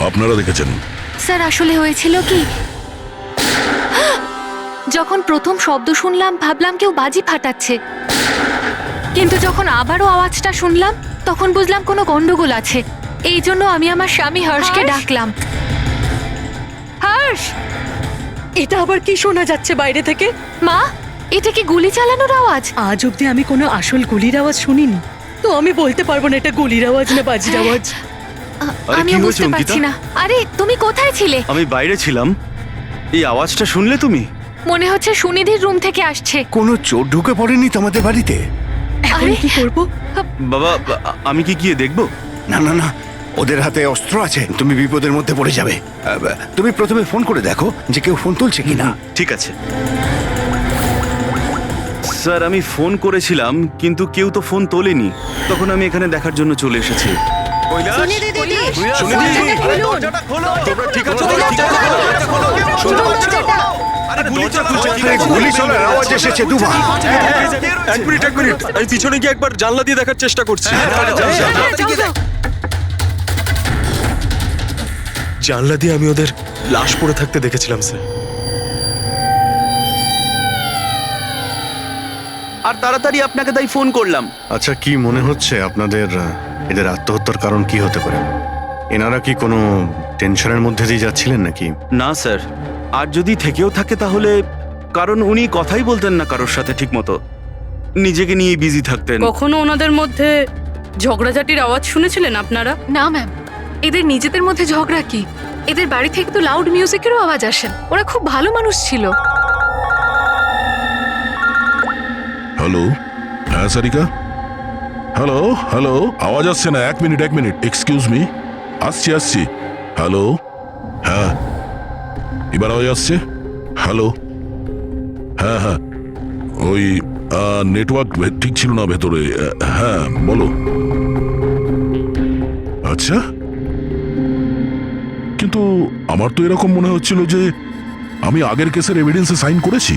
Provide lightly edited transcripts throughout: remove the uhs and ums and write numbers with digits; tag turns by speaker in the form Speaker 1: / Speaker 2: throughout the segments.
Speaker 1: আপনারা দেখেছেন?
Speaker 2: স্যার আসলে হয়েছিল কি, যখন প্রথম শব্দ শুনলাম ভাবলাম কেউ বাজি ফাটাচ্ছে, কিন্তু যখন আবারও আওয়াজটা শুনলাম তখন বুঝলাম কোনো গন্ডগোল আছে। এই জন্য আমি আমার স্বামী হর্ষকে ডাকলাম। হর্ষ,
Speaker 3: এটা আবার কি শোনা যাচ্ছে বাইরে থেকে?
Speaker 2: মা, এটা কি গুলি চালানোর আওয়াজ?
Speaker 3: আজ অব্দি আমি কোনো আসল গুলির আওয়াজ শুনিনি, তো আমি বলতে পারবো না এটা গুলির আওয়াজ না বাজির আওয়াজ।
Speaker 4: আরে
Speaker 2: আমি
Speaker 4: কি হয়েছে
Speaker 2: বুঝতে পারছি
Speaker 4: অঙ্কিতা?
Speaker 2: না। আরে তুমি কোথায় ছিলে?
Speaker 4: আমি বাইরে ছিলাম। এই আওয়াজটা শুনলে তুমি?
Speaker 2: মনে হচ্ছে সুনিধির রুম থেকে আসছে।
Speaker 5: কোনো চোর ঢুকে পড়েনি তোমাদের বাড়িতে?
Speaker 3: এখন
Speaker 2: আরে,
Speaker 3: কি করবো?
Speaker 4: বাবা, আমি কি গিয়ে দেখবো?
Speaker 5: না না না, ওদের হাতে অস্ত্র আছে, তুমি বিপদের মধ্যে পড়ে যাবে। তুমি প্রথমে ফোন করে দেখো যে কেউ ফোন তুলছে কিনা।
Speaker 4: ঠিক আছে স্যার, আমি ফোন করেছিলাম কিন্তু কেউ তো ফোন তোলেনি। তখন আমি এখানে দেখার জন্য চলে এসেছি।
Speaker 5: গুলি চলার আওয়াজ এসেছে দুবার।
Speaker 6: এক মিনিট আমি পিছনে গিয়ে একবার জানলা দিয়ে দেখার চেষ্টা করছি। জানলা দিয়ে আমি ওদের লাশ পড়ে থাকতে দেখেছিলাম স্যার।
Speaker 4: আর তাড়াতাড়ি আপনাকে তাই ফোন করলাম।
Speaker 7: আচ্ছা, কি মনে হচ্ছে আপনাদের এদের আত্মহত্যার কারণ কি হতে পারে? এনারা কি কোনো টেনশনের মধ্যে দিয়ে যাচ্ছিলেন নাকি?
Speaker 4: না স্যার, আর যদি থেকেও থাকে তাহলে কারণ উনি কথাই বলতেন না কারোর সাথে ঠিক মতো, নিজেকে নিয়ে বিজি থাকতেন।
Speaker 8: কখনো ওনাদের মধ্যে ঝগড়াঝাটির আওয়াজ শুনেছিলেন আপনারা?
Speaker 2: না ম্যাম, এদের নিজেদের মধ্যে ঝগড়া কি? এদের বাড়ি থেকে তো লাউড মিউজিকেরও আওয়াজ আসে। ওরা খুব ভালো মানুষ ছিল।
Speaker 1: হ্যালো, হ্যাঁ সারিকা, হ্যালো হ্যালো, আওয়াজ আসছে না। এক মিনিট এক্সকিউজ মি, আসছি। হ্যালো, হ্যাঁ এবার আওয়াজ আসছে। হ্যালো, হ্যাঁ ওই নেটওয়ার্ক ঠিক ছিল না ভেতরে। হ্যাঁ বলো। আচ্ছা, কিন্তু আমার তো এরকম মনে হচ্ছিল যে আমি আগের কেসের এভিডেন্সে সাইন করেছি।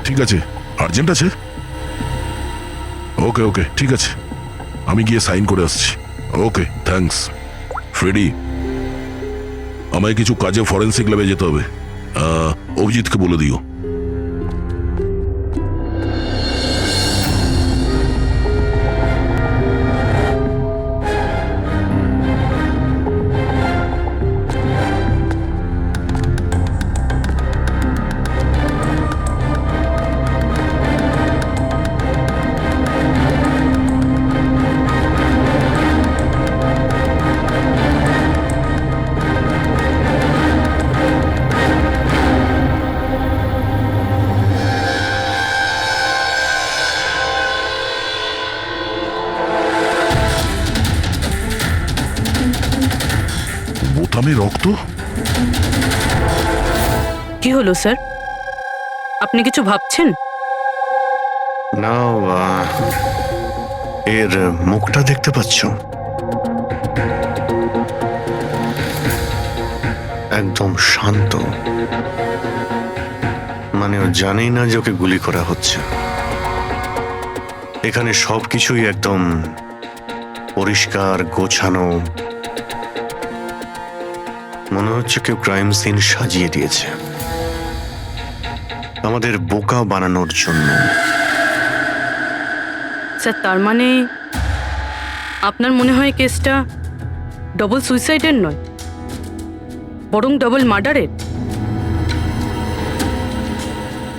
Speaker 1: ঠিক আছে, আর্জেন্ট আছে। ওকে ঠিক আছে, আমি গিয়ে সাইন করে আসছি। Okay thanks. ফ্রেডি, আমায় কিছু কাজে ফরেন্সিক ল্যাবে যেতে হবে। অভিজিৎকে বলে দিও। বোতামে রক্ত।
Speaker 8: কি হলো স্যার? আপনি কিছু ভাবছেন?
Speaker 7: না, এর মুখটা দেখতে পাচ্ছ? একদম শান্ত, মানে ও জানেই না যে ওকে গুলি করা হচ্ছে। এখানে সবকিছুই একদম পরিষ্কার গোছানো, মনে হচ্ছে কেউ ক্রাইম সিন সাজিয়ে দিয়েছে আমাদের বোকা বানানোর জন্য।
Speaker 8: স্যার, তার মানে আপনার মনে হয় কেসটা ডবল সুইসাইডের নয়, বরং ডবল মার্ডারের?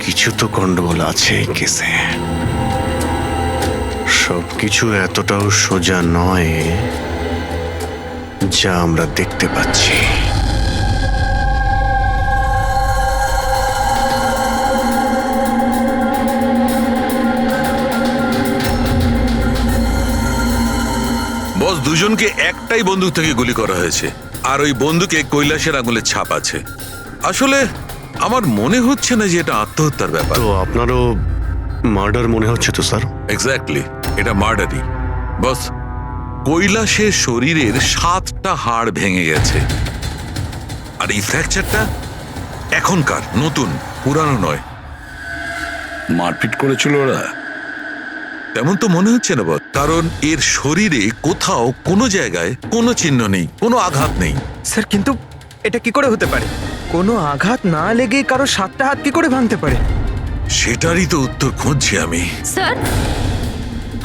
Speaker 7: কিছু তো গন্ডগোল আছে এই কেসে। সবকিছু এতটাও সোজা নয় যা আমরা দেখতে পাচ্ছি।
Speaker 9: বস, দুজনকে একটাই বন্দুক থেকে গুলি করা হয়েছে, আর ওই বন্দুকে কৈলাসের আঙুলের ছাপ আছে। আসলে আমার মনে হচ্ছে না যে এটা আত্মহত্যার ব্যাপার।
Speaker 7: তো আপনারও মার্ডার মনে হচ্ছে তো স্যার?
Speaker 9: এক্স্যাক্টলি, এটা মার্ডারই। বস, কৈলাসের শরীরের 7টা হাড় ভেঙে গেছে, আর এই ফ্র্যাকচারটা এখনকার, নতুন, পুরানো নয়।
Speaker 10: মারপিট করেছিল ওরা?
Speaker 9: তেমন তো মনে হচ্ছে না বস, কারণ এর শরীরে কোথাও কোনো জায়গায় কোনো চিহ্ন নেই, কোনো আঘাত নেই।
Speaker 6: স্যার কিন্তু এটা কি করে হতে পারে? কোনো আঘাত না লেগে কারো 7টা হাত কি করে ভাঙতে পারে?
Speaker 9: সেটারই তো উত্তর খুঁজছি আমি।
Speaker 10: স্যার,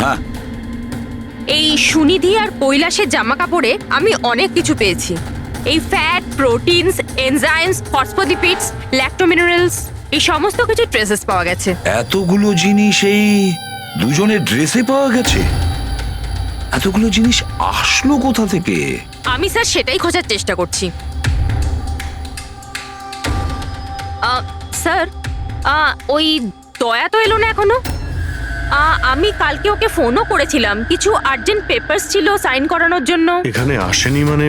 Speaker 5: হ্যাঁ
Speaker 10: এই সুনিধি আর কৈলাসের জামা কাপড়ে আমি অনেক কিছু পেয়েছি। এই ফ্যাট, প্রোটিনস, এনজাইমস, ফসফোলিপিডস, ল্যাক্টোমিনারেলস, এই সমস্ত কিছু ট্রেসেস পাওয়া গেছে।
Speaker 5: এতগুলো জিনিস এই দুজনের ড্রেসে পাওয়া গেছে? এতগুলো জিনিস আসলো কোথা থেকে?
Speaker 10: আমি স্যার সেটাই খোঁজার চেষ্টা করছি। স্যার, ওই দয়া তো এলো না এখনো। আমি কালকে ওকে ফোনও করেছিলাম, কিছু আর্জেন্ট পেপারস ছিল সাইন করানোর জন্য।
Speaker 7: এখানে আসেনি মানে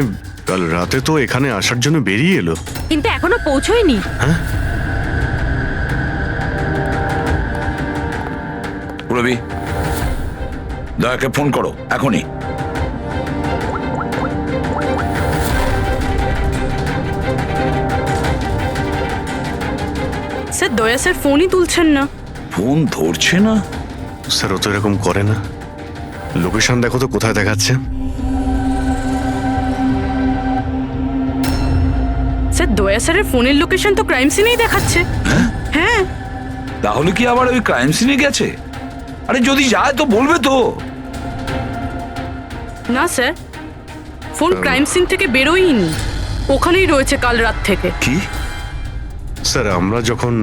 Speaker 7: কাল রাতে তো এখানে আসার জন্য বেরিয়ে এলো।
Speaker 10: কিন্তু এখনো পৌঁছোয়নি।
Speaker 5: রবি, দয়াকে ফোন করো এখনই।
Speaker 8: স্যার দয়া স্যার ফোনই তুলছেন না।
Speaker 5: ফোন ধরছে না?
Speaker 7: স্যার ও তো এরকম করে না। লোকেশন দেখো তো কোথায় দেখাচ্ছে।
Speaker 8: স্যার দয়া স্যারের ফোনের লোকেশন তো ক্রাইম সিনেই দেখাচ্ছে। হ্যাঁ।
Speaker 5: তাহলে কি আবার ওই ক্রাইম সিনে গেছে? আরে যদি যায় তো বলবে তো।
Speaker 8: না স্যার, ফোন ক্রাইম সিন থেকে বেরোয়নি, ওখানেই রয়েছে কাল রাত থেকে।
Speaker 5: কি?
Speaker 7: স্যার আমরা যখন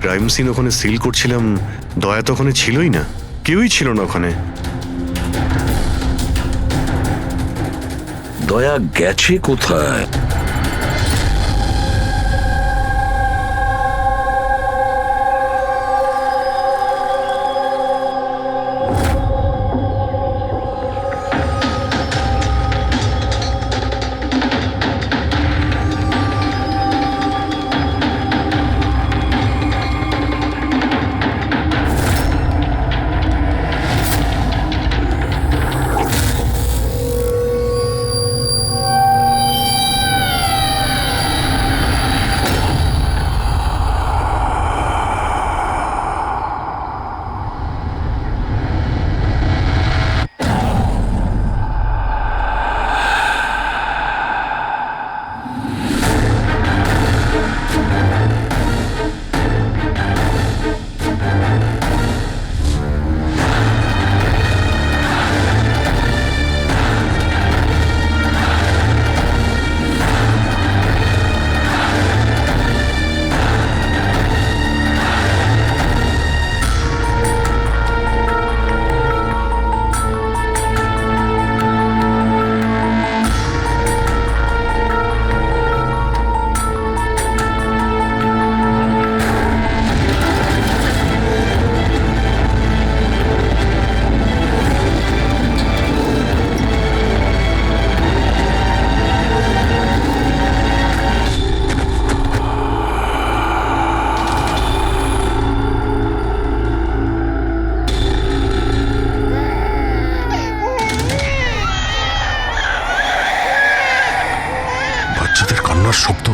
Speaker 7: ক্রাইম সিন ওখানে সিল করছিলাম, দয়া তো ওখানে ছিলই না, কেউই ছিল না ওখানে।
Speaker 5: দয়া গেছে কোথায়?
Speaker 1: বাচ্চাদের কান্নার শব্দ।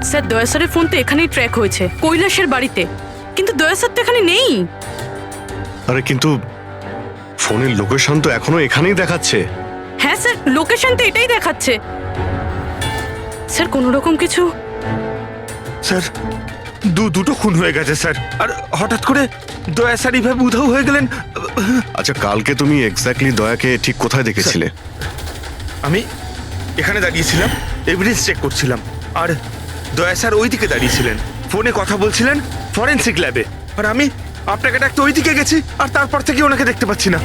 Speaker 8: স্যার দয়া স্যারের ফোন তো এখানেই ট্র্যাক হয়েছে, কৈলাসের বাড়িতে, কিন্তু দয়া স্যার তো এখানে নেই।
Speaker 7: আরে কিন্তু ফোনের লোকেশন তো এখনো এখানেই দেখাচ্ছে।
Speaker 8: হ্যাঁ স্যার, লোকেশন তো এটাই দেখাচ্ছে। স্যার কোনো রকম কিছু।
Speaker 6: স্যার দুটো খুন হয়ে গেছে স্যার, আর হঠাৎ করে দয়া স্যার এইভাবে উধাও হয়ে গেলেন।
Speaker 7: আচ্ছা কালকে তুমি এক্স্যাক্টলি দয়াকে ঠিক কোথায় দেখেছিলে?
Speaker 6: আমি এখানে দাঁড়িয়েছিলাম, এভিডেন্স চেক করছিলাম, আর দয়া স্যার ওই দিকে দাঁড়িয়েছিলেন, ফোনে কথা বলছিলেন ফরেন্সিক ল্যাবে, আর আমি আপনাকে ডাকতে ওই দিকে গেছি, আর তারপর থেকে ওনাকে দেখতে পাচ্ছি না।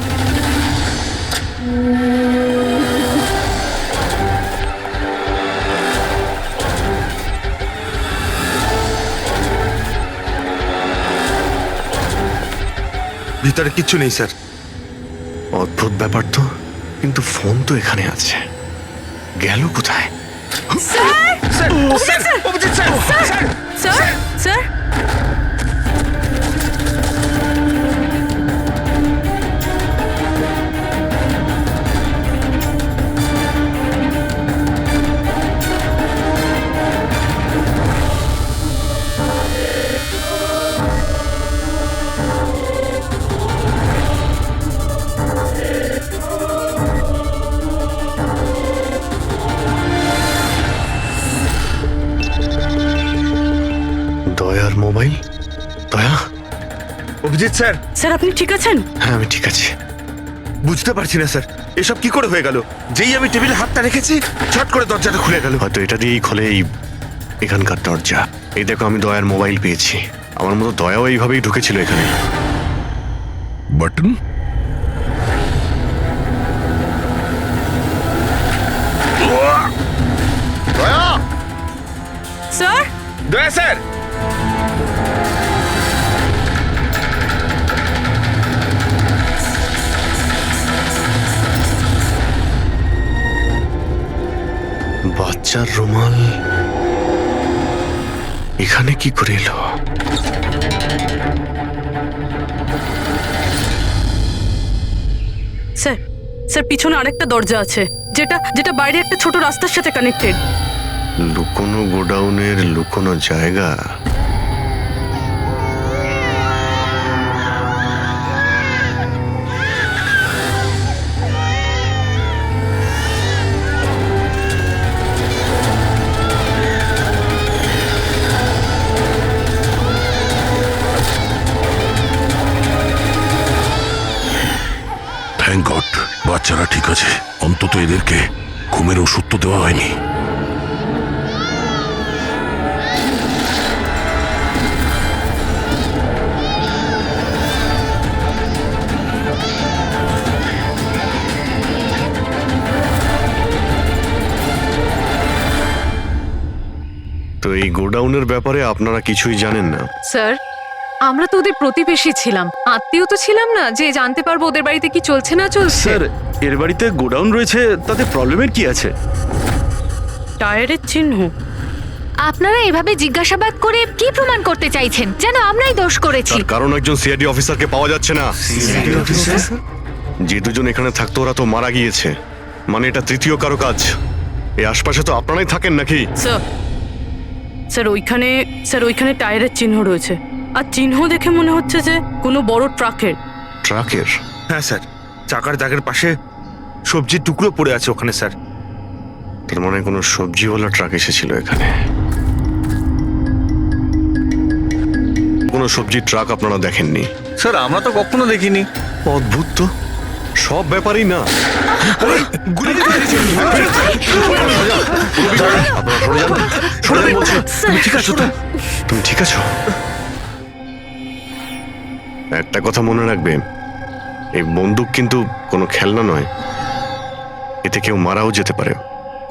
Speaker 6: ভিতরে কিচ্ছু নেই স্যার।
Speaker 7: অদ্ভুত ব্যাপার তো, কিন্তু ফোন তো এখানে আছে, গেল কোথায়?
Speaker 6: Sir, sir, Abhijit sir, sir,
Speaker 8: sir sir
Speaker 7: দয়ার মোবাইল। দয়া?
Speaker 6: অভিজিৎ স্যার,
Speaker 8: স্যার আপনি ঠিক আছেন?
Speaker 7: হ্যাঁ আমি ঠিক আছি।
Speaker 6: বুঝতে পারছি না স্যার, এসব কি করে হয়ে গেল? যেই আমি টেবিলে হাতটা রেখেছি ছট করে দরজাটা খুলে গেল।
Speaker 7: হয়তো এটা দিয়েই খোলে এখানকার দরজা। এই দেখো আমি দয়ার মোবাইল পেয়েছি। আমার মতো দয়াও এইভাবেই ঢুকেছিল এখানে।
Speaker 1: বাটন?
Speaker 8: স্যার
Speaker 6: দয়া স্যার,
Speaker 7: বাচ্চার রুমাল এখানে কি করে এলো?
Speaker 8: স্যার স্যার পিছনে আরেকটা দরজা আছে, যেটা যেটা বাইরে একটা ছোট রাস্তার সাথে কানেক্টেড।
Speaker 7: লুকোনো গোডাউনের লুকোনো জায়গা।
Speaker 1: থ্যাংক গড, বাচ্চারা ঠিক আছে। অন্তত এদেরকে ঘুমের ওষুধ তো দেওয়া হয়নি।
Speaker 7: তো এই গোডাউনের ব্যাপারে আপনারা কিছুই জানেন না?
Speaker 11: স্যার, আমরা তো ওদের প্রতিবেশী ছিলাম, আত্মীয় তো ছিলাম না যে জানতে পারবো ওদের বাড়িতে কি চলছে না চলছে।
Speaker 4: স্যার এর বাড়িতে গোডাউন রয়েছে, তাতে প্রবলেমের কি আছে?
Speaker 8: টায়ারের চিহ্ন।
Speaker 2: আপনারা এভাবে জিজ্ঞাসাবাদ করে কি প্রমাণ করতে চাইছেন? যেন আমরাই দোষ করেছি।
Speaker 7: তার কারণ একজন সিআইডি অফিসারকে পাওয়া যাচ্ছে না। যে দুজন এখানে থাকতো ওরা তো মারা গিয়েছে। মানে এটা তৃতীয় কারো কাজ। এই আশপাশে তো আপনারাই থাকেন নাকি?
Speaker 8: স্যার স্যার ওইখানে টায়ারের চিহ্ন রয়েছে, আর চিহ্ন দেখে মনে হচ্ছে যে কোনো বড় ট্রাকের।
Speaker 7: ট্রাকের?
Speaker 6: হ্যাঁ স্যার, চাকার দাগের পাশে সবজির টুকরো পড়ে আছে ওখানে স্যার।
Speaker 7: তার মানে কোনো সবজিওয়ালা ট্রাক এসেছিল এখানে। কোনো সবজির ট্রাক আপনারা দেখেননি?
Speaker 9: স্যার আমরা তো কখনো দেখিনি।
Speaker 7: অদ্ভুত তো, সব ব্যাপারই না। তুমি ঠিক আছো? একটা কথা মনে রাখবে, এই বন্দুক কিন্তু কোনো খেলনা নয়। এতে কেউ মারাও যেতে পারে।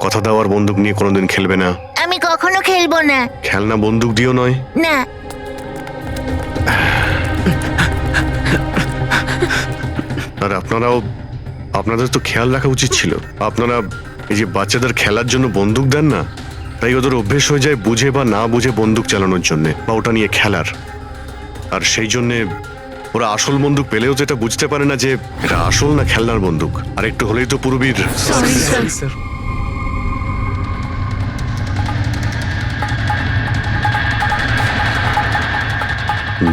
Speaker 7: কথা দেওয়ার বন্দুক নিয়ে কোনোদিন খেলবে না।
Speaker 12: আমি কখনো খেলবো না।
Speaker 7: খেলনা বন্দুক দিয়েও নয়।
Speaker 12: না।
Speaker 7: আর আপনাদের তো খেয়াল রাখা উচিত ছিল। আপনারা এই যে বাচ্চাদের খেলার জন্য বন্দুক দেন না, তাই ওদের অভ্যেস হয়ে যায় বুঝে বা না বুঝে বন্দুক চালানোর জন্য বা ওটা নিয়ে খেলার। আর সেই জন্যে ওরা আসল বন্দুক পেলেও তো এটা বুঝতে পারে না যে এটা আসল না খেলনার বন্দুক। আর একটু হলেই তো পুরবীর।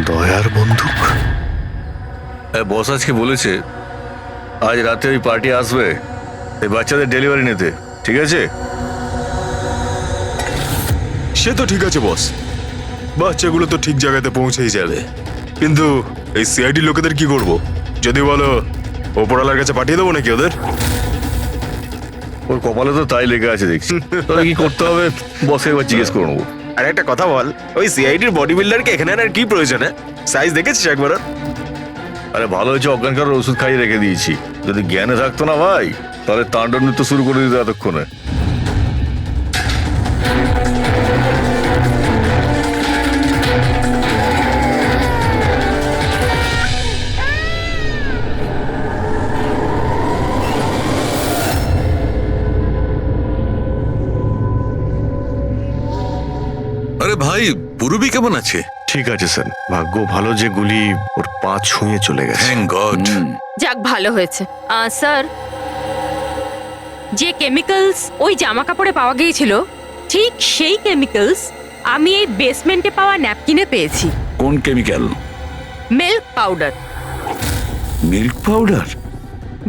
Speaker 7: দয়ার বন্দুক?
Speaker 9: বস আজকে বলেছে আজ রাতে ওই পার্টি আসবে এই বাচ্চাদের ডেলিভারি নিতে, ঠিক আছে?
Speaker 13: সে তো ঠিক আছে বস, বাচ্চাগুলো তো ঠিক জায়গাতে পৌঁছেই যাবে। কিন্তু এই সিআইডি লোকেদের কি করব? যদি বলো ওপরওয়ালার কাছে পাঠিয়ে দেবো নাকি ওদের?
Speaker 9: ওর কপালে তো তাই লেগে আছে দেখছি। তাহলে কি করতে হবে বসকে একবার জিজ্ঞেস করে নেবো।
Speaker 6: আর একটা কথা বল, ওই সিআইডির বডি বিল্ডারকে এখানে আর কি প্রয়োজন? সাইজ দেখেছিস একবার?
Speaker 9: আরে ভালো হয়েছে অজ্ঞান করার ওষুধ খাইয়ে রেখে দিয়েছি। যদি জ্ঞানে থাকতো না ভাই, তাহলে তাণ্ডব নৃত্য শুরু করে দিত এতক্ষণে। আরে ভাই মুরুবি কেমন আছে?
Speaker 7: ঠিক আছে স্যার, ভাগ্য ভালো যে গুলি ওর পা ছুঁয়ে চলে গেছে।
Speaker 9: Thank god.
Speaker 10: যাক ভালো হয়েছে। স্যার, যে কেমিক্যালস ওই জামা কাপড়ে পাওয়া গিয়েছিল ঠিক সেই কেমিক্যালস আমি এই বেসমেন্টে পাওয়া ন্যাপকিনে পেয়েছি।
Speaker 5: কোন chemical?
Speaker 10: Milk powder,
Speaker 5: milk powder?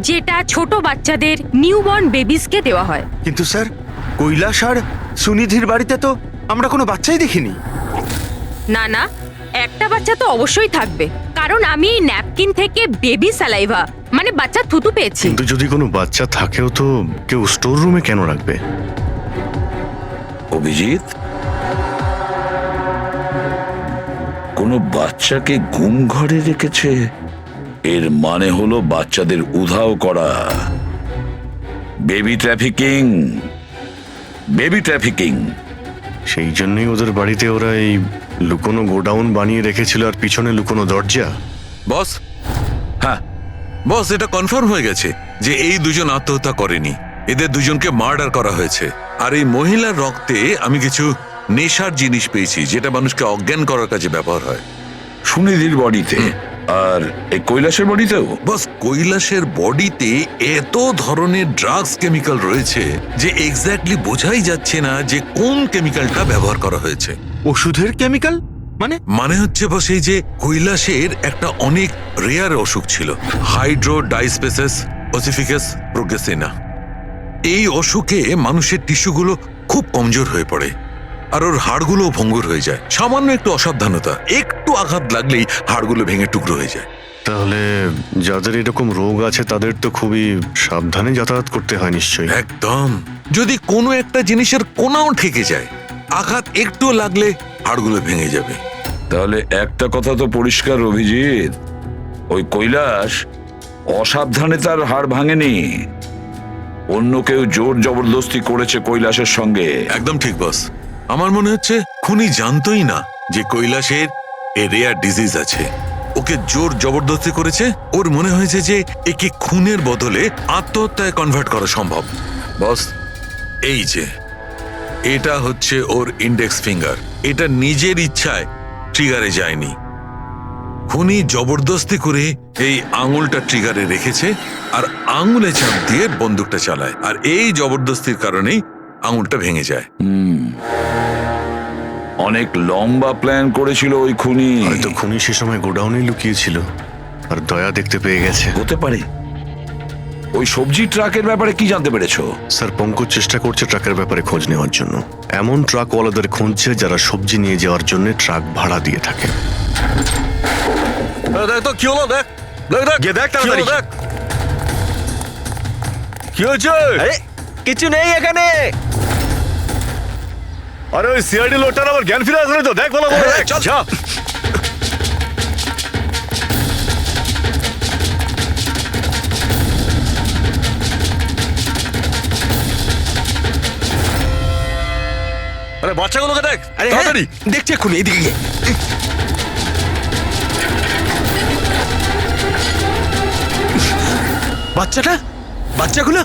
Speaker 10: যেটা ছোট বাচ্চাদের নিউবর্ন বেবিসকে দেওয়া হয়।
Speaker 6: কিন্তু স্যার, কৈলাস আর সুনিধির বাড়িতে তো আমরা কোনো বাচ্চাই দেখিনি।
Speaker 10: না না, একটা বাচ্চা তো অবশ্যই থাকবে, কারণ আমি এই ন্যাপকিন থেকে বেবি স্যালাইভা মানে বাচ্চা থুতু পেয়েছি।
Speaker 7: কিন্তু যদি কোনো বাচ্চা থাকেও তো কেউ স্টোর রুমে কেন রাখবে?
Speaker 5: অভিজিৎ, কোনো বাচ্চাকে গুম ঘরে রেখেছে, এর মানে হলো বাচ্চাদের উধাও করা। Baby trafficking, baby trafficking.
Speaker 7: সেই জন্যই ওদের বাড়িতে ওরা এই লুকোনো গোডাউন বানিয়ে রেখেছিল আর পিছনে লুকোনো দরজা।
Speaker 9: বস, হ্যাঁ বস, এটা কনফার্ম হয়ে গেছে যে এই দুজন আত্মহত্যা করেনি, এদের দুজনকে মার্ডার করা হয়েছে। আর এই মহিলার রক্তে আমি কিছু নেশার জিনিস পেয়েছি যেটা মানুষকে অজ্ঞান করার কাজে ব্যবহার হয়।
Speaker 5: সুনিধির বডিতে আর এই কৈলাসের বডিতেও?
Speaker 9: বস, কৈলাসের বডিতে এত ধরনের ড্রাগস কেমিক্যাল রয়েছে যে এক্স্যাক্টলি বোঝাই যাচ্ছে না যে কোন কেমিক্যালটা ব্যবহার করা হয়েছে।
Speaker 6: ওষুধের কেমিক্যাল
Speaker 9: মানে হচ্ছে বস, এই যে কৈলাসের একটা অনেক রেয়ার অসুখ ছিল, হাইড্রোডাইস্পেসিস ওসিফিকাস প্রোগ্রেসিনা। এই অসুখে মানুষের টিস্যুগুলো খুব কমজোর হয়ে পড়ে আর ওর হাড়গুলো ভঙ্গুর হয়ে যায়। সামান্য একটু অসাবধানতা, একটু আঘাত লাগলেই হাড়গুলো ভেঙে টুকরো হয়ে যায়।
Speaker 7: তাহলে যাদের এরকম রোগ আছে তাদের তো খুবই সাবধানে যাতায়াত করতে হয় নিশ্চয়ই।
Speaker 9: একদম। যদি কোনো একটা জিনিসের কোনাও ঠেকে যায়, আঘাত একটু লাগলে হাড়গুলো ভেঙে যাবে।
Speaker 5: তাহলে একটা কথা তো পরিষ্কার অভিজিৎ, ওই কৈলাস অসাবধানে তার হাড় ভাঙেনি, অন্য কেউ জোর জবরদস্তি করেছে কৈলাসের সঙ্গে।
Speaker 9: একদম ঠিক বস, আমার মনে হচ্ছে খুনি জানতোই না যে কৈলাসের এ রেয়ার ডিজিজ আছে। ওকে জোর জবরদস্তি করেছে, ওর মনে হয়েছে যে একে খুনের বদলে আত্মহত্যায় কনভার্ট করা সম্ভব। বস, এই যে এটা হচ্ছে ওর ইন্ডেক্স ফিঙ্গার, এটা নিজের ইচ্ছায় ট্রিগারে যায়নি। খুনি জবরদস্তি করে এই আঙুলটা ট্রিগারে রেখেছে আর আঙুলে চাপ দিয়ে বন্দুকটা চালায়, আর এই জবরদস্তির কারণেই আঙুলটা ভেঙে যায়।
Speaker 5: অনেক লম্বা প্ল্যান করেছিল ওই খুনি।
Speaker 7: হয়তো খুনি সে সময় গোডাউনে লুকিয়েছিল আর দয়া দেখতে পেয়ে গেছে।
Speaker 5: হতে পারে। ওই সবজি ট্রাকের ব্যাপারে কি জানতে পেরেছো?
Speaker 7: স্যার, পঙ্কজ চেষ্টা করছে ট্রাকের ব্যাপারে খোঁজ নেওয়ার জন্য। এমন ট্রাকওয়ালাদের খুঁজছে যারা সবজি নিয়ে যাওয়ার জন্য ট্রাক ভাড়া দিয়ে থাকে।
Speaker 13: দেখ তো কি হলো, দেখ গিয়ে দেখ তাড়াতাড়ি। কি হয়েছে?
Speaker 6: কিছু নেই এখানে।
Speaker 13: আরে ওই সিআইডি লোকটার আবার জ্ঞান ফিরে আসলে তো, দেখ ভালো করে, চল যা। আরে বাচ্চাগুলোকে দেখ তাড়াতাড়ি।
Speaker 6: দেখছি এক্ষুনি, এদিকে গিয়ে। বাচ্চাগুলো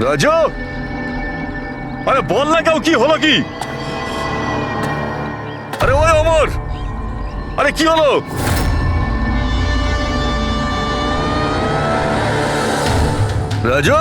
Speaker 13: রাজু, আরে বল না কেউ, কি হলো কি? আরে ওই অমর, আরে কি হলো? রাজু,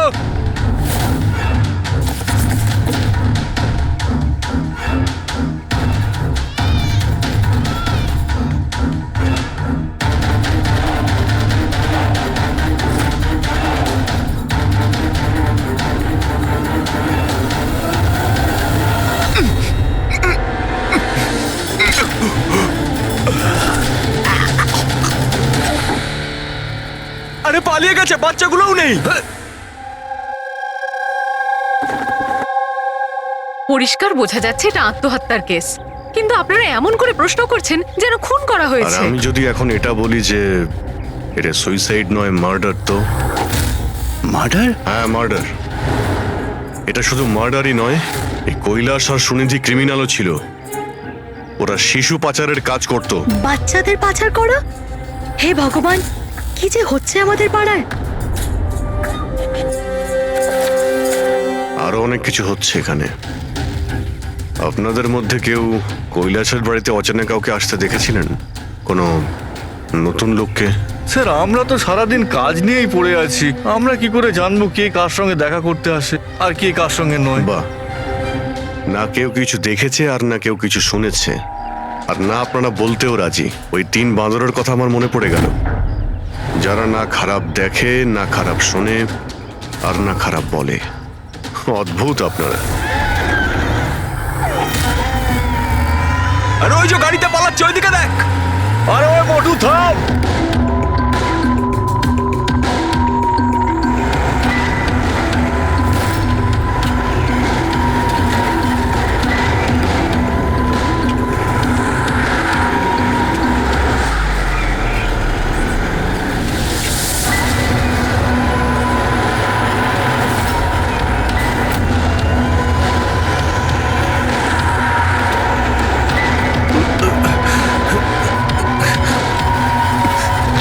Speaker 6: আরে পালিয়ে গেছে, বাচ্চাগুলোও নেই।
Speaker 11: পরিষ্কার বোঝা যাচ্ছে এটা আত্মহত্যার কেস, কিন্তু আপনারা এমন করে প্রশ্ন করছেন যেন খুন করা
Speaker 7: আর
Speaker 11: হয়েছে।
Speaker 7: আমি যদি এখন এটা বলি যে এটা সুইসাইড নয় মার্ডার, তো
Speaker 6: মার্ডার?
Speaker 7: হ্যাঁ মার্ডার। এটা শুধু মার্ডারই নয়, এই কৈলাস আর সুনিধি ক্রিমিনালও ছিল। ওরা শিশু পাচারের কাজ করত।
Speaker 3: বাচ্চাদের পাচার করা? হে ভগবান, কি যে হচ্ছে আমাদের পাড়ায়।
Speaker 7: আরো অনেক কিছু হচ্ছে এখানে। আপনাদের মধ্যে কেউ কৈলাসের বাড়িতে অচেনা কাউকে আসতে দেখেছিলেন? কোনো নতুন লোককে?
Speaker 12: স্যার আমরা তো সারাদিন কাজ নিয়েই পড়ে আছি, আমরা কি করে জানবো কে কার সঙ্গে দেখা করতে আসে আর কে কার সঙ্গে নয়?
Speaker 7: বাহ, না কেউ কিছু দেখেছে আর না কেউ কিছু শুনেছে, আর না আপনারা বলতেও রাজি। ওই 3 বাঁদরের কথা আমার মনে পড়ে গেল, যারা না খারাপ দেখে, না খারাপ শোনে, আর না খারাপ বলে। অদ্ভুত আপনারা।
Speaker 12: আরে ওই যে গাড়িতে পালাচ্ছে, ওইদিকে দেখ। আরে ওই মোটু থাম।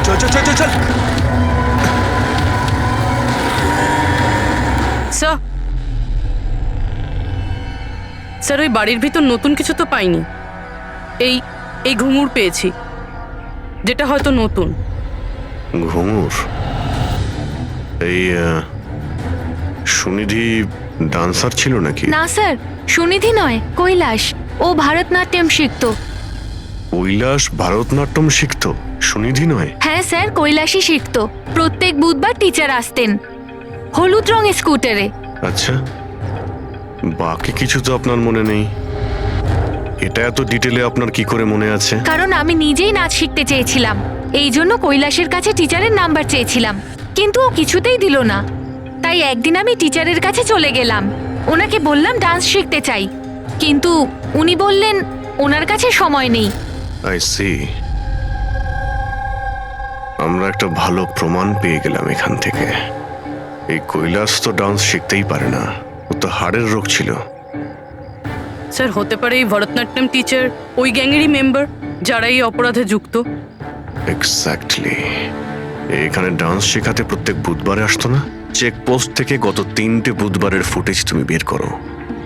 Speaker 12: চল চল চল চল চল।
Speaker 8: স্যার স্যার ওই বাড়ির ভিতর নতুন কিছু তো পাইনি। এই এই ঘুঙুর পেয়েছি, যেটা হয়তো নতুন।
Speaker 7: ঘুঙুর? এই সুনিধি ডান্সার ছিল নাকি?
Speaker 2: না স্যার, সুনিধি নয়, কৈলাস। ও ভারতনাট্যম শিখতো।
Speaker 7: কৈলাস ভারতনাট্যম শিখতো, সুনিধি নয়?
Speaker 2: হ্যাঁ স্যার, কৈলাসই শিখতো। প্রত্যেক বুধবার টিচার আসতেন হলুদ রঙের স্কুটারে।
Speaker 7: আচ্ছা, বাকি কিছু তো আপনার মনে নেই। এটা এত ডিটেলে আপনার কি করে মনে আছে?
Speaker 2: কারণ আমি নিজেই নাচ শিখতে চেয়েছিলাম, এই জন্য কৈলাসের কাছে টিচারের নাম্বার চেয়েছিলাম, কিন্তু ও কিছুতেই দিল না। তাই একদিন আমি টিচারের কাছে চলে গেলাম, ওনাকে বললাম ডান্স শিখতে চাই, কিন্তু উনি বললেন ওনার কাছে সময় নেই।
Speaker 7: I see. আমরা একটা ভালো প্রমাণ পেয়ে গেলাম এখান থেকে। এই কৈলাস তো ডান্স শিখতেই পারে না, ও তো হাড়ের রোগ ছিল।
Speaker 8: স্যার হতে পারে এই ভরতনাট্যম টিচার ওই গ্যাংয়েরই মেম্বার যারা এই অপরাধে যুক্ত।
Speaker 7: এক্স্যাক্টলি। এখানে ডান্স শেখাতে প্রত্যেক বুধবারে আসতো না? চেকপোস্ট থেকে গত 3টে বুধবারের ফুটেজ তুমি বের করো।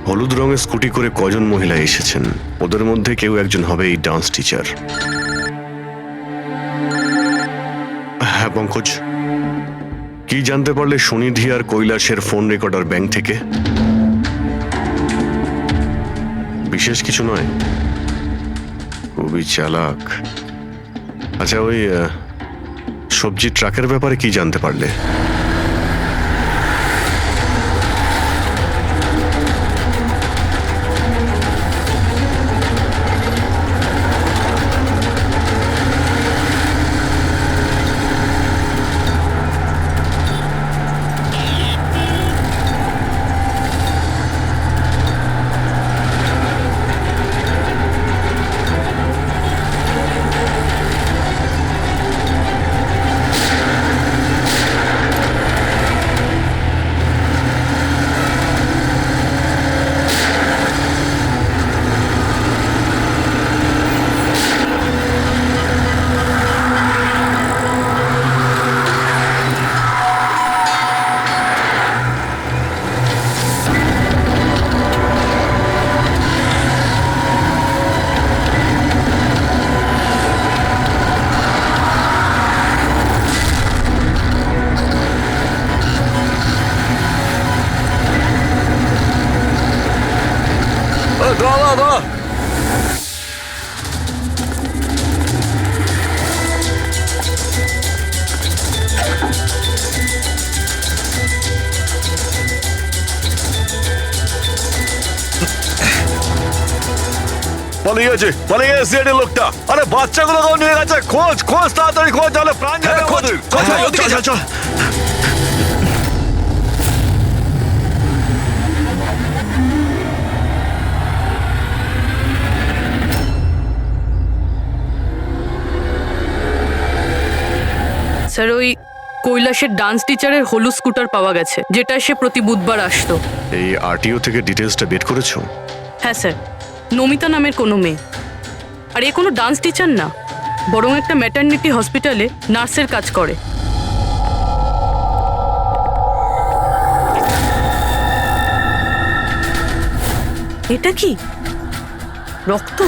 Speaker 7: হলুদ রঙের স্কুটি করে কজন মহিলা এসেছেন, ওদের মধ্যে কেউ একজন হবে এই ডান্স টিচার। হ্যাঁ পঙ্কজ, কি জানতে পারলে সুনিধি আর কৈলাসের ফোন রেকর্ডার ব্যাংক থেকে? বিশেষ কিছু নয়, খুবই চালাক। আচ্ছা, ওই সবজি ট্রাকের ব্যাপারে কি জানতে পারলে?
Speaker 12: পালিয়ে গেছে, পালিয়ে গেছে সিআইডি লোকটা। আরে বাচ্চাগুলোকেও নিয়ে গেছে, খোঁজ খোঁজ, তাড়াতাড়ি খোঁজ, তাহলে প্রাণ যাবে আমাদের।
Speaker 6: চল চল।
Speaker 8: স্যার ওই কৈলাসের ডান্স টিচারের হলুদ স্কুটার পাওয়া গেছে, যেটা সে প্রতি বুধবার আসতো।
Speaker 7: এই আরটিও থেকে ডিটেলসটা বের করেছো?
Speaker 8: হ্যাঁ স্যার, নমিতা নামের কোনো মেয়ে। আর এ কোনো ডান্স টিচার না, বরং একটা ম্যাটারনিটি হসপিটালে নার্সের কাজ করে। এটা কি? রক্ত?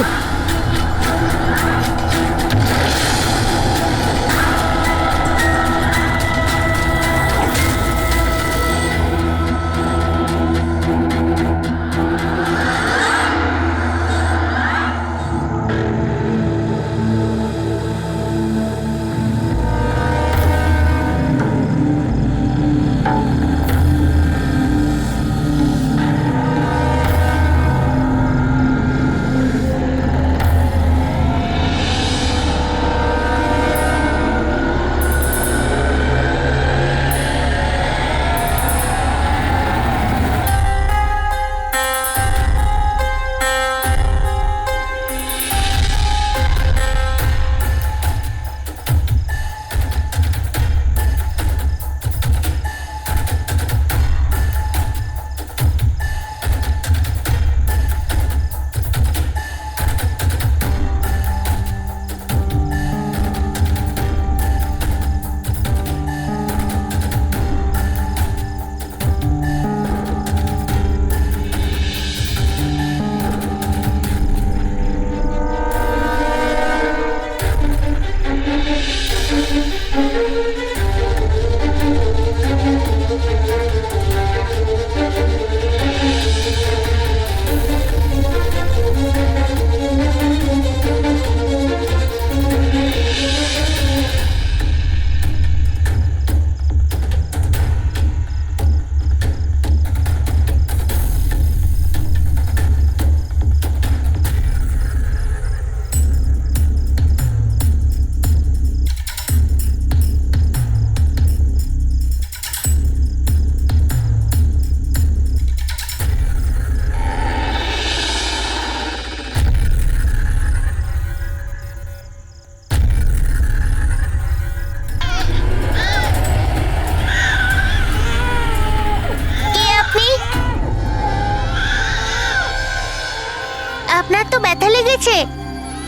Speaker 14: আপনার তো ব্যথা লেগেছে,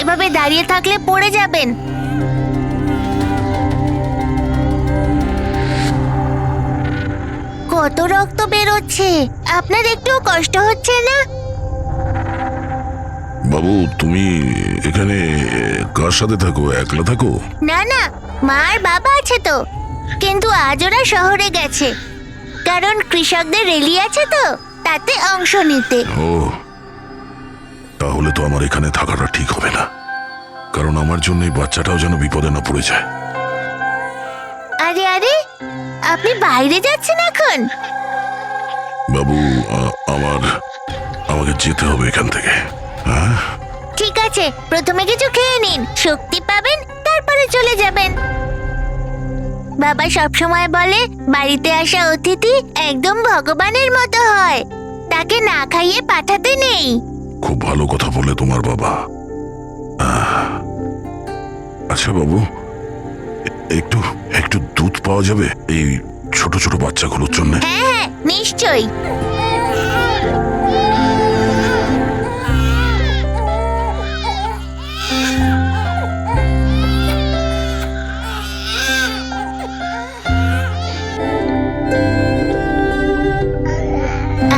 Speaker 14: এভাবে দাঁড়িয়ে থাকলে পড়ে যাবেন। কত রক্ত বেরোচ্ছে, আপনার একটু কষ্ট হচ্ছে না?
Speaker 1: বাবু তুমি এখানে কার সাথে থাকো, একলা থাকো?
Speaker 14: না না, মা আর বাবা আছে তো, কিন্তু আজ ওরা শহরে গেছে, কারণ কৃষকদের র্যালি আছে তো, তাতে অংশ নিতে।
Speaker 1: ও, তাহলে তো আমার এখানে থাকাটা ঠিক হবে না, কারণ আমার জন্য এই বাচ্চাটাও যেন বিপদে না পড়ে যায়।
Speaker 14: আরে আরে, আপনি বাইরে যাচ্ছেন এখন?
Speaker 1: বাবু আমাকে যেতে হবে এখান থেকে। হ্যাঁ
Speaker 14: ঠিক আছে, প্রথমে কিছু খেয়ে নিন, শক্তি পাবেন, তারপরে চলে যাবেন। বাবা সবসময় বলে বাড়িতে আসা অতিথি একদম ভগবানের মতো হয়, তাকে না খাইয়ে পাঠাতে নেই।
Speaker 1: খুব ভালো কথা বলে তোমার বাবা। আচ্ছা বাবু, একটু একটু দুধ পাওয়া যাবে এই ছোট ছোট বাচ্চাগুলোর জন্য?
Speaker 14: হ্যাঁ হ্যাঁ, নিশ্চয়ই।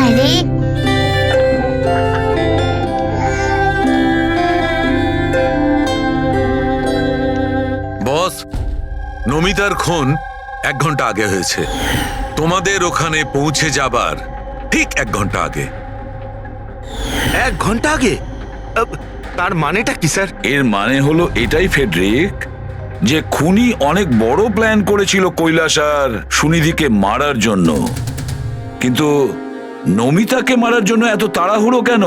Speaker 14: আরে
Speaker 9: বস, নমিতার খুন 1 ঘন্টা আগে হয়েছে, তোমাদের ওখানে পৌঁছে যাবার ঠিক 1 ঘন্টা আগে।
Speaker 6: 1 ঘন্টা আগে? তার মানেটা কি স্যার?
Speaker 5: এর মানে হলো এটাই ফেডরিক, যে খুনি অনেক বড় প্ল্যান করেছিল কৈলাস আর সুনিধিকে মারার জন্য, কিন্তু নমিতাকে মারার জন্য এত তাড়াহুড়ো কেন,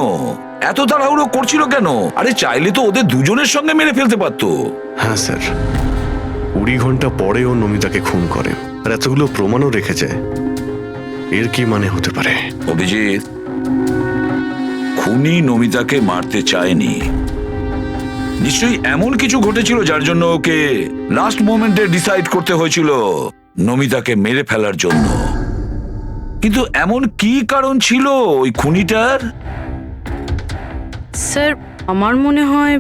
Speaker 5: এত তাড়াহুড়ো করছিল কেন? আরে চাইলে তো ওদের দুজনের সঙ্গে মেরে ফেলতে পারতো।
Speaker 7: হ্যাঁ স্যার, 20 ঘন্টা পরে ও নমিতাকে খুন করে, আর এতগুলো প্রমাণও রেখে যায়। এর কি মানে হতে পারে?
Speaker 5: অভিজিৎ, খুনি নমিতাকে মারতে চায়নি, নিশ্চয়ই এমন কিছু ঘটেছিল যার জন্য ওকে লাস্ট মোমেন্টে ডিসাইড করতে হয়েছিল নমিতাকে মেরে ফেলার জন্য। কিন্তু এমন কি কারণ ছিল ওই খুনিটার?
Speaker 8: স্যার আমার মনে হয়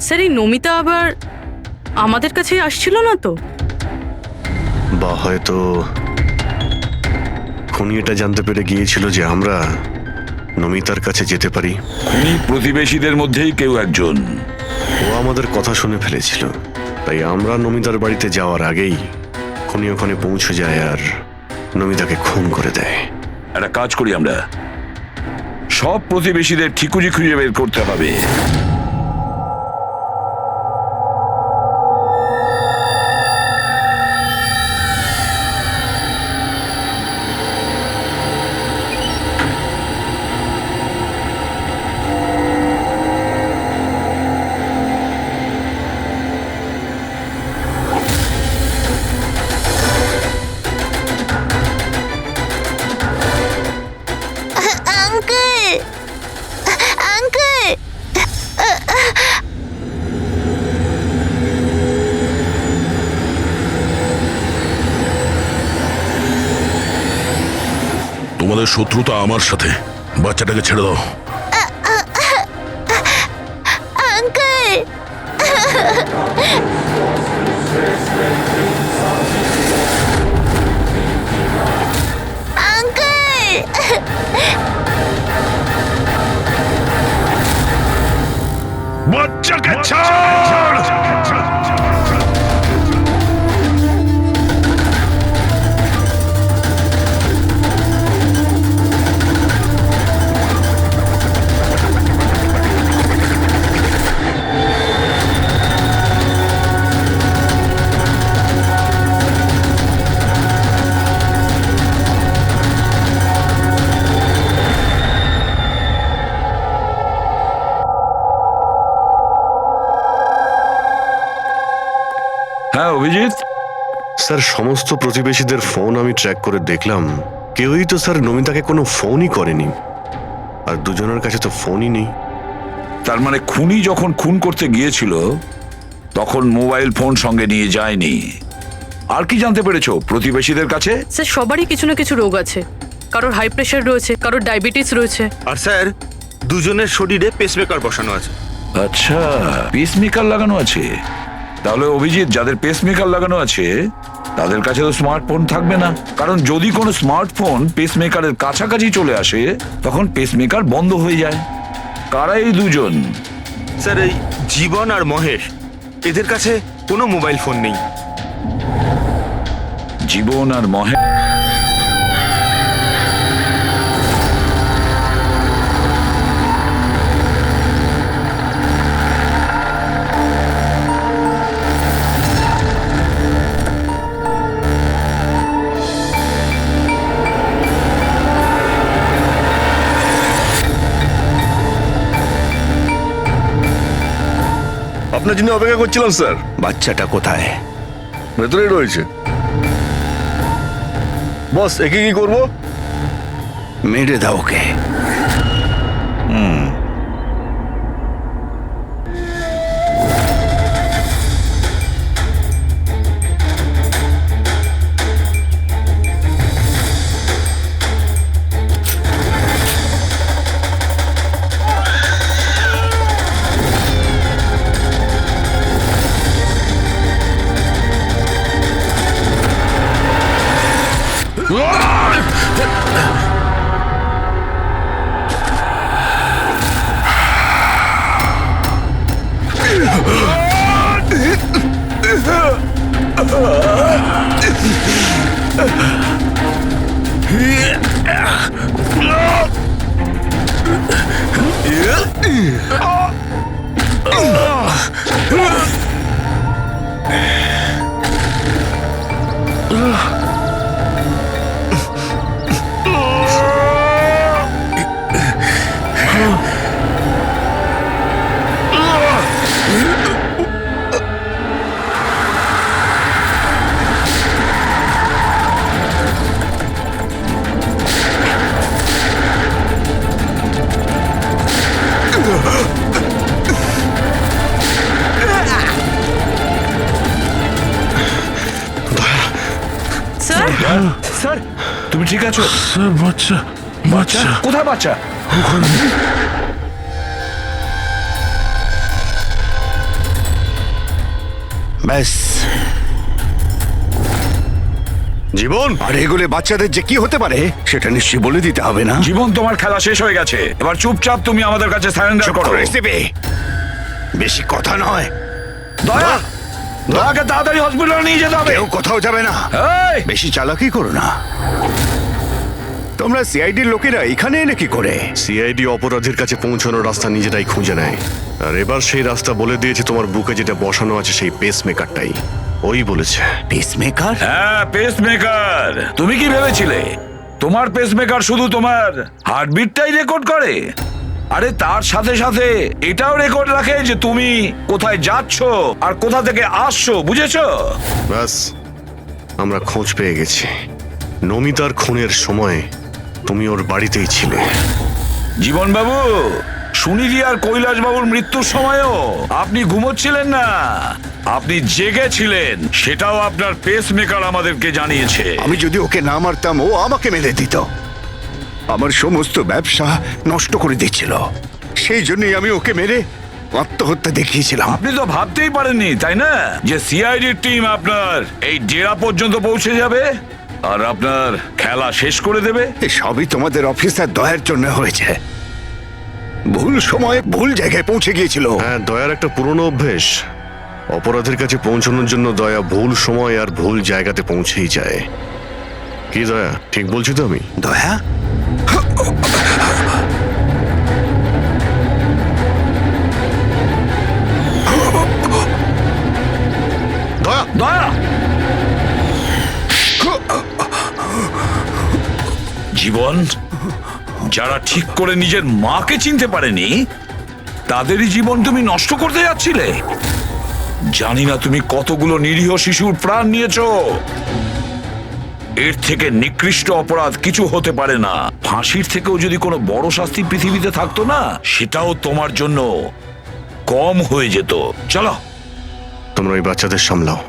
Speaker 8: স্যার এই নমিতা আবার আমাদের কাছে আসছিল না তো?
Speaker 7: বা হয়তো খুনি এটা জানতে পেরে গিয়েছিল যে আমরা নমিতার কাছে যেতে পারি।
Speaker 5: খুনি প্রতিবেশীদের মধ্যেই কেউ একজন।
Speaker 7: ও আমাদের কথা শুনে ফেলেছিল, তাই আমরা নমিতার বাড়িতে যাওয়ার আগেই খুনি ওখানে পৌঁছে যায় আর নমিতাকে খুন করে দেয়।
Speaker 5: একটা কাজ করি আমরা, সব প্রতিবেশীদের ঠিকুজি খুঁজে বের করতে হবে।
Speaker 14: আঙ্কেল, আঙ্কেল,
Speaker 1: তোমাদের শত্রুতা আমার সাথে, বাচ্চাটাকে ছেড়ে দাও।
Speaker 14: আঙ্কেল, আঙ্কেল,
Speaker 1: বাচ্চাকে ছাড়!
Speaker 5: হ্যাঁ অভিজিৎ,
Speaker 7: স্যার, সমস্ত প্রতিবেশীদের ফোন আমি ট্র্যাক করে দেখলাম, কেউই তো স্যার নমিতাকে কোনো ফোনই করেনি, আর দুজনের কাছে তো ফোনই নেই।
Speaker 5: তার মানে খুনি যখন খুন করতে গিয়েছিল তখন মোবাইল ফোন সঙ্গে নিয়ে যায়নি। আর কি জানতে পেরেছো প্রতিবেশীদের কাছে?
Speaker 8: স্যার সবারই কিছু না কিছু রোগ আছে, কারোর হাই প্রেশার রয়েছে, কারোর ডায়াবেটিস রয়েছে।
Speaker 6: আর স্যার, দুজনের শরীরে পেসমেকার বসানো আছে।
Speaker 5: আচ্ছা, পেসমেকার লাগানো আছে। তাহলে অভিজিৎ, যাদের পেসমেকার লাগানো আছে তাদের কাছে তো স্মার্টফোন থাকবে না, কারণ যদি কোনো স্মার্টফোন পেসমেকারের কাছাকাছি চলে আসে তখন পেসমেকার বন্ধ হয়ে যায়। কারা এই দুজন?
Speaker 6: স্যার, এই জীবন আর মহেশ, এদের কাছে কোনো মোবাইল ফোন নেই।
Speaker 5: জীবন আর মহেশ?
Speaker 12: আপনার জন্য অপেক্ষা করছিলাম স্যার।
Speaker 6: বাচ্চাটা কোথায়?
Speaker 12: ভেতরেই রয়েছে। বস, একে কি করবো?
Speaker 6: মেরে দাও ওকে।
Speaker 5: স্যার, তুমি ঠিক আছো?
Speaker 1: বাচ্চা, বাচ্চা
Speaker 5: কোথায়? বাচ্চা
Speaker 6: ব্যাস,
Speaker 7: জীবন,
Speaker 15: আর এগুলো বাচ্চাদের যে কি হতে পারে সেটা নিশ্চয়ই বলে দিতে হবে না?
Speaker 5: জীবন, তোমার খেলা শেষ হয়ে গেছে, এবার চুপচাপ তুমি আমাদের কাছে সারেন্ডার করো।
Speaker 15: বেশি কথা নয়।
Speaker 5: দয়া, দয়াকে তাড়াতাড়ি হসপিটালে নিয়ে যেতে হবে।
Speaker 15: কেউ কোথাও যাবে না।
Speaker 5: এই,
Speaker 15: বেশি চালাকি করো না। তোমরা সিআইডির লোকেরা এখানে এলে কি করে?
Speaker 7: সিআইডি অপরাধীর কাছে পৌঁছানোর রাস্তা নিজেরাই খুঁজে নেয়, আর এবার সেই রাস্তা বলে দিয়েছে তোমার বুকে যেটা বসানো আছে সেই পেসমেকারটাই। ওই বলেছে।
Speaker 15: পেসমেকার?
Speaker 5: হ্যাঁ, পেসমেকার। তুমি কি ভেবেছিলে তোমার পেসমেকার শুধু তোমার হার্টবিটটাই রেকর্ড করে? আরে তার সাথে সাথে এটাও রেকর্ড রাখে যে তুমি কোথায় যাচ্ছ আর কোথা থেকে আসছো, বুঝেছো?
Speaker 7: ব্যাস, আমরা খোঁজ পেয়ে গেছি। নমিতার খুনের সময় তুমি ওর বাড়িতেই ছিলে।
Speaker 5: জীবন বাবু, সুনিধি আর কৈলাস বাবুর মৃত্যুর সময়ও আপনি ঘুমোচ্ছিলেন না, আপনি জেগেছিলেন। সেটাও আপনার পেসমেকার আমাদেরকে জানিয়েছে।
Speaker 15: আমি যদি ওকে না মারতাম ও আমাকে মেরে দিত। আমার সমস্ত ব্যবসা নষ্ট করে দিচ্ছিল, সেই জন্যই আমি ওকে মেরে আত্মহত্যা দেখিয়েছিলাম।
Speaker 5: আপনি তো ভাবতেই পারেননি, তাই না, যে সিআইডির টিম আপনার এই ডেরা পর্যন্ত পৌঁছে যাবে আর আপনার খেলা শেষ করে দেবে।
Speaker 15: সবই তোমাদের অফিসার দয়ার জন্য হয়েছে। ভুল সময়ে ভুল জায়গায় পৌঁছে গিয়েছিল।
Speaker 7: হ্যাঁ, দয়ার একটা পুরনো অভ্যেস। অপরাধের কাছে পৌঁছানোর জন্য দয়া ভুল সময় আর ভুল জায়গাতে পৌঁছেই যায়। কি দয়া, ঠিক বলছি তো আমি?
Speaker 15: দয়া,
Speaker 7: দয়া,
Speaker 5: দয়া, জীবন, যারা ঠিক করে নিজের মাকে চিনতে পারেনি তাদেরই জীবন তুমি নষ্ট করতে যাচ্ছিলে। জানি না তুমি কতগুলো নিরীহ শিশুর প্রাণ নিয়েছো। এর থেকে নিকৃষ্ট অপরাধ কিছু হতে পারে না। ফাঁসির থেকেও যদি কোনো বড় শাস্তি পৃথিবীতে থাকতো না, সেটাও তোমার জন্য কম হয়ে যেত। চলো,
Speaker 7: তোমরা ওই বাচ্চাদের সামলাও।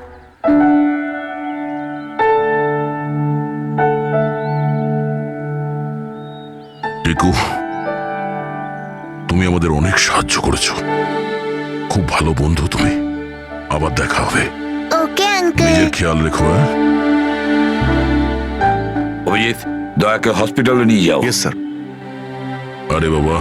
Speaker 1: টিকু, তুমি আমাদের অনেক সাহায্য করেছো। খুব ভালো বন্ধু তুমি। আবার দেখা হবে।
Speaker 14: Okay uncle.
Speaker 1: নিজের খেয়াল রেখো। হ্যাঁ,
Speaker 5: অভিজিৎ, দয়াকে হসপিটালে নিয়ে যাও।
Speaker 7: Yes sir.
Speaker 1: আরে বাবা,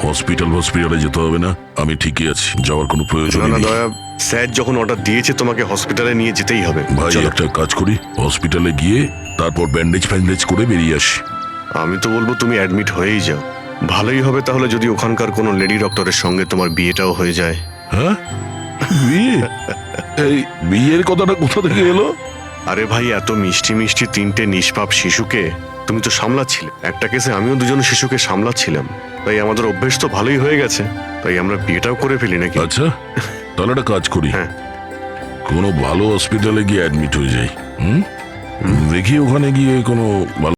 Speaker 1: হসপিটালে যেতে হবে না, আমি ঠিকই আছি, যাওয়ার কোনো প্রয়োজন
Speaker 7: না না
Speaker 1: নেই।
Speaker 7: দয়া, স্যার যখন অর্ডার দিয়েছে তোমাকে হসপিটালে নিয়ে যেতেই হবে।
Speaker 1: ভাই,
Speaker 7: চলো।
Speaker 1: একটা কাজ করি, হসপিটালে গিয়ে তারপর ব্যান্ডেজ ফ্যান্ডেজ করে বেরিয়ে আসি।
Speaker 7: আমি তো বলবো তুমি অ্যাডমিট হয়েই যাও। ভালোই হবে তাহলে যদি ওখানকার কোনো লেডি ডক্টরের সঙ্গে তোমার বিয়েটাও হয়ে যায়।
Speaker 1: হ্যাঁ, বিয়ে? এই বিয়ের কথাটা কোথা থেকে এলো?
Speaker 7: আরে ভাই, এত মিষ্টি মিষ্টি তিনটে নিষ্পাপ শিশুকে তুমি তো সামলাচ্ছিলে। একটা কেসে আমিও দুজন শিশুকে সামলাচ্ছিলাম, তাই আমাদের অভ্যেস তো ভালোই হয়ে গেছে। তাই আমরা বিয়েটাও করে ফেলি নাকি?
Speaker 1: আচ্ছা, তাহলে একটা কাজ করি,
Speaker 7: হ্যাঁ,
Speaker 1: কোনো ভালো হসপিটালে গিয়ে অ্যাডমিট হয়ে যাই। দেখি ওখানে গিয়ে কোনো ভালো